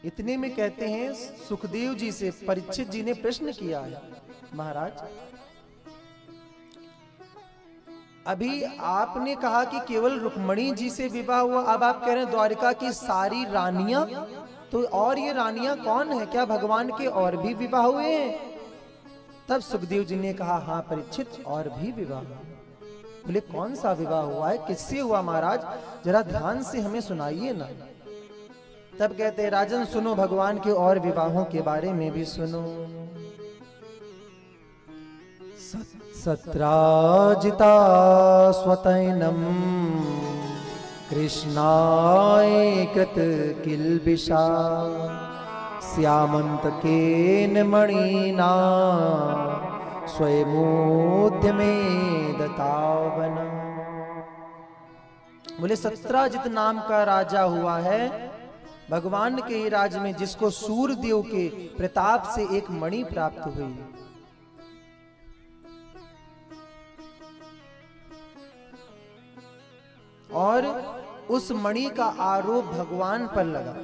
इतने में कहते हैं सुखदेव जी से परीक्षित जी ने प्रश्न किया है, महाराज अभी आपने कहा कि केवल रुक्मणी जी से विवाह हुआ, अब आप कह रहे हैं द्वारिका की सारी रानियां, तो और ये रानियां कौन है? क्या भगवान के और भी विवाह हुए हैं? तब सुखदेव जी ने कहा हाँ परीक्षित और भी विवाह हुआ। बोले कौन सा विवाह हुआ है, किससे हुआ महाराज, जरा ध्यान से हमें सुनाइए ना। तब कहते हैं राजन सुनो, भगवान के और विवाहों के बारे में भी सुनो। सत्राजिता स्वतैनम कृष्णाय कृत किल्बिषा श्यामंतकेन मणिना स्वयमोद्य में दतावन। बोले सत्राजित नाम का राजा हुआ है भगवान के राज्य में, जिसको सूर्यदेव के प्रताप से एक मणि प्राप्त हुई। और उस मणि का आरोप भगवान पर लगा,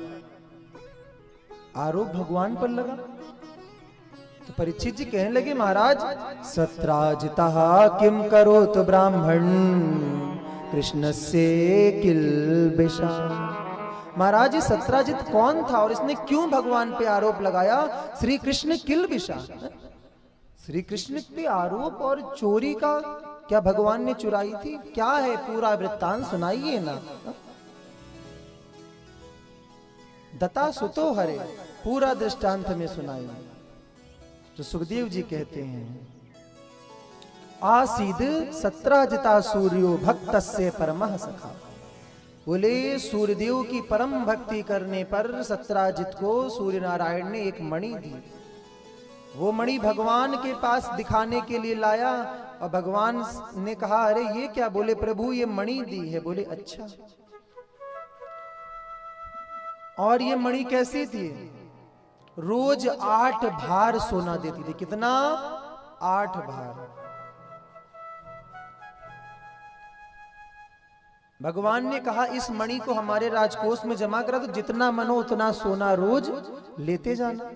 आरोप भगवान पर लगा। तो परीक्षित जी कहने लगे महाराज सत्राजिता किम करोतु ब्राह्मण कृष्णस्य किल्बिषा। महाराज ये सत्राजित कौन था और इसने क्यों भगवान पे आरोप लगाया? श्री कृष्ण किल्बिषा, श्री कृष्ण पे आरोप और चोरी का, क्या भगवान ने चुराई थी? क्या है पूरा वृत्तांत सुनाइए ना। दता सुतो हरे, पूरा दृष्टांत में सुनाइए। तो सुखदेव जी कहते हैं आसीद सत्राजिता सूर्यो भक्तस्य परमः सखा। बोले सूर्यदेव की परम भक्ति करने पर सत्राजित को सूर्य नारायण ने एक मणि दी। वो मणि भगवान के पास दिखाने के लिए लाया और भगवान ने कहा अरे ये क्या? बोले प्रभु ये मणि दी है। बोले अच्छा, और ये मणि कैसी थी? रोज 8 भार सोना देती थी। कितना? 8 भार। भगवान ने कहा इस मणि को हमारे राजकोष में जमा करा, तो जितना मन हो उतना सोना रोज लेते जाना।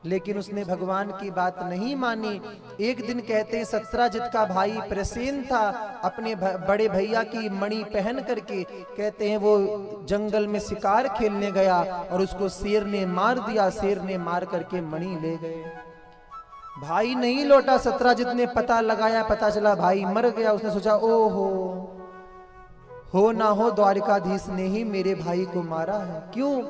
लेकिन उसने भगवान की बात नहीं मानी। एक दिन कहते हैं सत्राजित का भाई प्रसेन था, अपने बड़े भैया की मणि पहन करके कहते हैं वो जंगल में शिकार खेलने गया और उसको शेर ने मार दिया। शेर ने मार करके मणि ले गए। भाई नहीं लौटा। सत्राजित ने पता लगाया, पता चला भाई मर गया। उसने सोचा ओहो, हो ना हो द्वारिकाधीश ने ही मेरे भाई को मारा है। क्यों?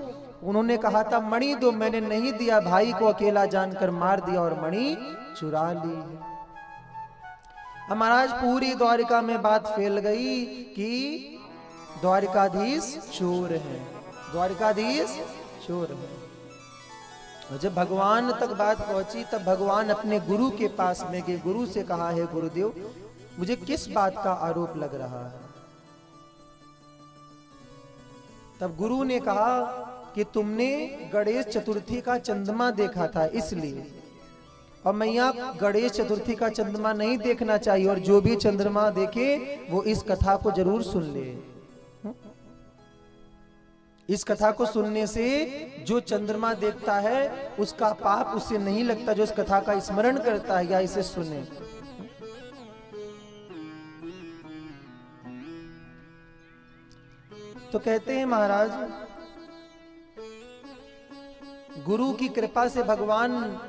उन्होंने कहा था मणि दो, मैंने नहीं दिया, भाई को अकेला जानकर मार दिया और मणि चुरा ली। महाराज पूरी द्वारिका में बात फैल गई कि द्वारिकाधीश चोर है, द्वारिकाधीश चोर है। और जब भगवान तक बात पहुंची तब भगवान अपने गुरु के पास में गए। गुरु से कहा है गुरुदेव मुझे किस बात का आरोप लग रहा है? तब गुरु ने कहा कि तुमने गणेश चतुर्थी का चंद्रमा देखा था इसलिए, और मैया गणेश चतुर्थी का चंद्रमा नहीं देखना चाहिए, और जो भी चंद्रमा देखे वो इस कथा को जरूर सुन ले। इस कथा को सुनने से जो चंद्रमा देखता है उसका पाप उससे नहीं लगता, जो इस कथा का स्मरण करता है या इसे सुने। तो कहते हैं महाराज गुरु की कृपा से भगवान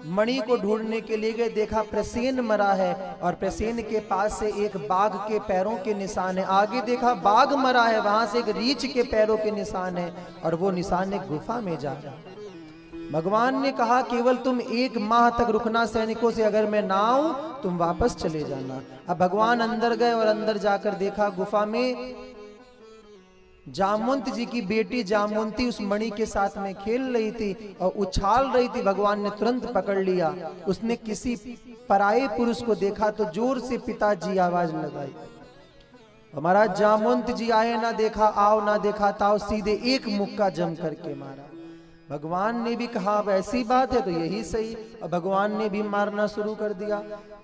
मणि को ढूंढने के लिए गए। देखा प्रसेन मरा है और प्रसेन के पास से एक बाघ के पैरों के निशान है। आगे देखा बाघ मरा है, वहां से एक रीछ के पैरों के निशान है और वो निशान एक गुफा में जा रहा है। भगवान ने कहा केवल तुम 1 माह तक रुकना सैनिकों से, अगर मैं ना आऊं तुम वापस चले जाना। अब भगवान अंदर गए और अंदर जाकर देखा गुफा में जामवंत जी की बेटी जामवंती उस मणि के साथ में खेल रही थी और उछाल रही थी। भगवान ने तुरंत पकड़ लिया। उसने किसी पराये पुरुष को देखा तो जोर से पिताजी आवाज लगाई। हमारा जामवंत जी आए ना देखा, आओ ना देखा ताओ, सीधे एक मुक्का जम करके मारा। भगवान ने भी कहा अब ऐसी बात है तो यही सही, और भगवान ने भी मारना शुरू कर दिया।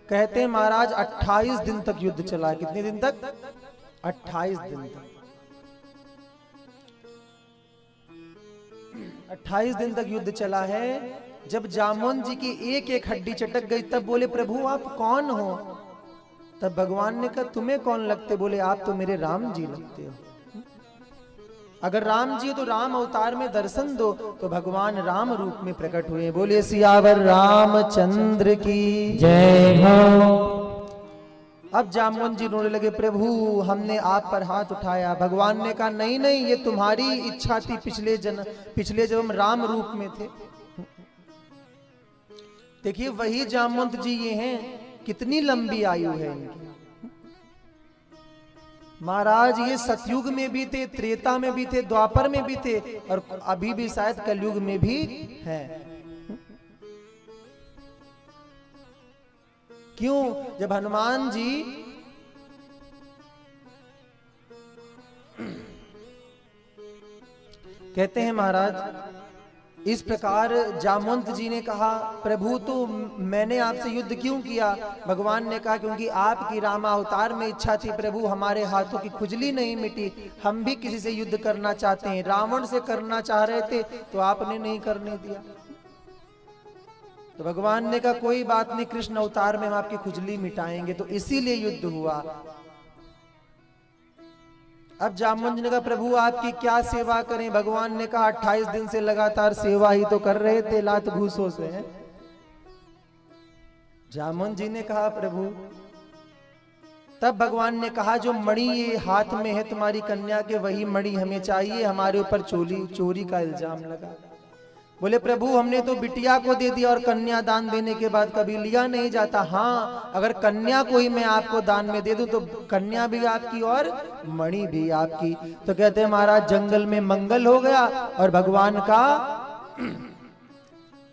कहते महाराज 28 दिन तक युद्ध चला। कितने दिन तक? 28 दिन तक। 28 दिन तक युद्ध चला है। जब जामवंत जी की एक एक हड्डी चटक गई तब बोले प्रभु आप कौन हो? तब भगवान ने कहा तुम्हें कौन लगते? बोले आप तो मेरे राम जी लगते हो। अगर राम जी हो तो राम अवतार में दर्शन दो। तो भगवान राम रूप में प्रकट हुए। बोले सियावर रामचंद्र की जय हो। अब जामवंत जी रोने लगे, प्रभु हमने आप पर हाथ उठाया। भगवान ने कहा नहीं नहीं, ये तुम्हारी इच्छा थी। पिछले जब हम राम रूप में थे। देखिए वही जामवंत जी ये हैं, कितनी लंबी आयु है इनकी। महाराज ये सतयुग में भी थे, त्रेता में भी थे, द्वापर में भी थे और अभी भी शायद कलयुग में भी है। क्यों? जब हनुमान जी कहते हैं महाराज इस प्रकार जामवंत जी ने कहा प्रभु तो मैंने आपसे युद्ध क्यों किया? भगवान ने कहा क्योंकि आपकी रामावतार में इच्छा थी प्रभु, हमारे हाथों की खुजली नहीं मिटी, हम भी किसी से युद्ध करना चाहते हैं। रावण से करना चाह रहे थे तो आपने नहीं करने दिया। तो भगवान ने कहा कोई बात नहीं, कृष्ण अवतार में हम आपकी खुजली मिटाएंगे। तो इसीलिए युद्ध हुआ। अब जामवंत जी ने कहा प्रभु आपकी क्या सेवा करें? भगवान ने कहा 28 दिन से लगातार सेवा ही तो कर रहे थे लात घूसों से। जामवंत जी ने कहा प्रभु, तब भगवान ने कहा जो मणि ये हाथ में है तुम्हारी कन्या के, वही मणि हमें चाहिए। हमारे ऊपर चोरी का इल्जाम लगा। बोले प्रभु हमने तो बिटिया को दे दिया और कन्या दान देने के बाद कभी लिया नहीं जाता। हाँ अगर कन्या को ही मैं आपको दान में दे दूं तो कन्या भी आपकी और मणि भी आपकी। तो कहते हैं महाराज जंगल में मंगल हो गया और भगवान का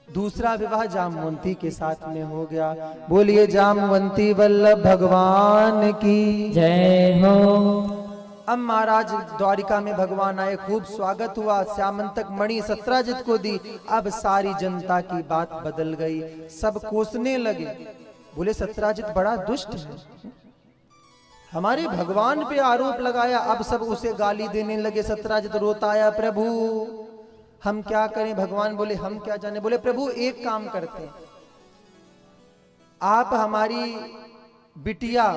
दूसरा विवाह जामवंती के साथ में हो गया। बोलिए जामवंती वल्लभ भगवान की जय हो। अब महाराज द्वारिका में भगवान आए, खूब स्वागत हुआ। श्यामंतक मणि सत्राजित को दी। अब सारी जनता की बात बदल गई, सब कोसने लगे। बोले सत्राजित बड़ा दुष्ट है, हमारे भगवान पे आरोप लगाया। अब सब उसे गाली देने लगे। सत्राजित रोता आया, प्रभु हम क्या करें? भगवान बोले हम क्या जाने। बोले प्रभु एक काम करते हैं, आप हमारी बिटिया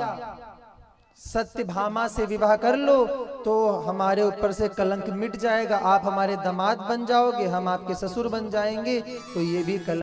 सत्यभामा से विवाह कर लो तो हमारे ऊपर से कलंक मिट जाएगा। आप हमारे दामाद बन जाओगे, हम आपके ससुर बन जाएंगे, तो ये भी कलंक